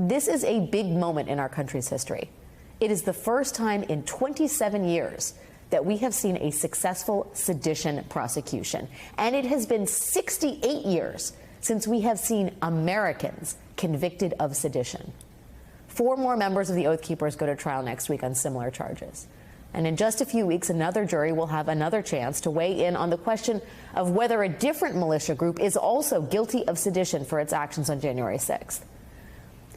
This is a big moment in our country's history. It is the first time in 27 years that we have seen a successful sedition prosecution. And it has been 68 years since we have seen Americans convicted of sedition. 4 more members of the Oath Keepers go to trial next week on similar charges. And in just a few weeks, another jury will have another chance to weigh in on the question of whether a different militia group is also guilty of sedition for its actions on January 6th.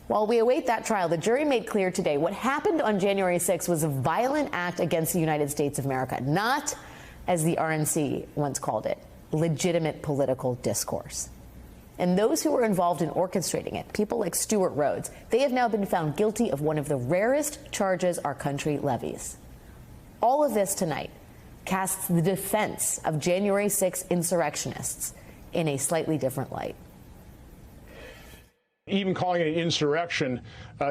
While we await that trial, the jury made clear today what happened on January 6th was a violent act against the United States of America, not, as the RNC once called it, legitimate political discourse. And those who were involved in orchestrating it, people like Stuart Rhodes, they have now been found guilty of one of the rarest charges our country levies. All of this tonight casts the defense of January 6 insurrectionists in a slightly different light. Even calling it an insurrection,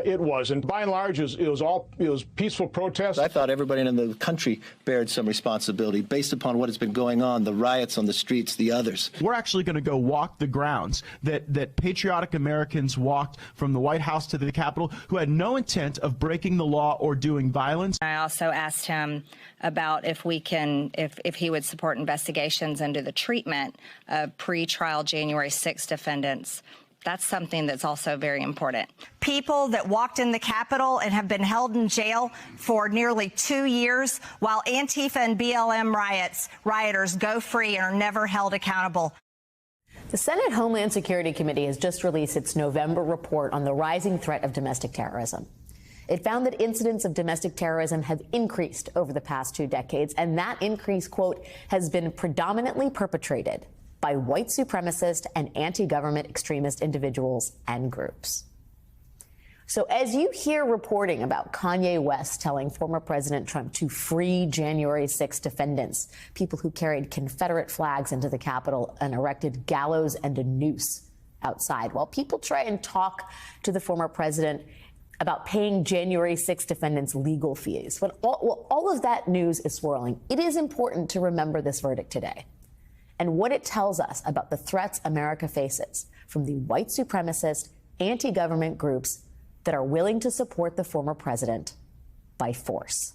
it was. And by and large, it was peaceful protests. I thought everybody in the country bared some responsibility based upon what has been going on, the riots on the streets, the others. We're actually going to go walk the grounds that patriotic Americans walked from the White House to the Capitol who had no intent of breaking the law or doing violence. I also asked him about if he would support investigations into the treatment of pre-trial January 6 defendants. That's something that's also very important. People that walked in the Capitol and have been held in jail for nearly 2 years, while Antifa and BLM rioters go free and are never held accountable. The Senate Homeland Security Committee has just released its November report on the rising threat of domestic terrorism. It found that incidents of domestic terrorism have increased over the past 2 decades, and that increase, quote, has been predominantly perpetrated by white supremacist and anti-government extremist individuals and groups. So as you hear reporting about Kanye West telling former President Trump to free January 6 defendants, people who carried Confederate flags into the Capitol and erected gallows and a noose outside, while people try and talk to the former president about paying January 6 defendants legal fees, when all of that news is swirling, it is important to remember this verdict today and what it tells us about the threats America faces from the white supremacist, anti-government groups that are willing to support the former president by force.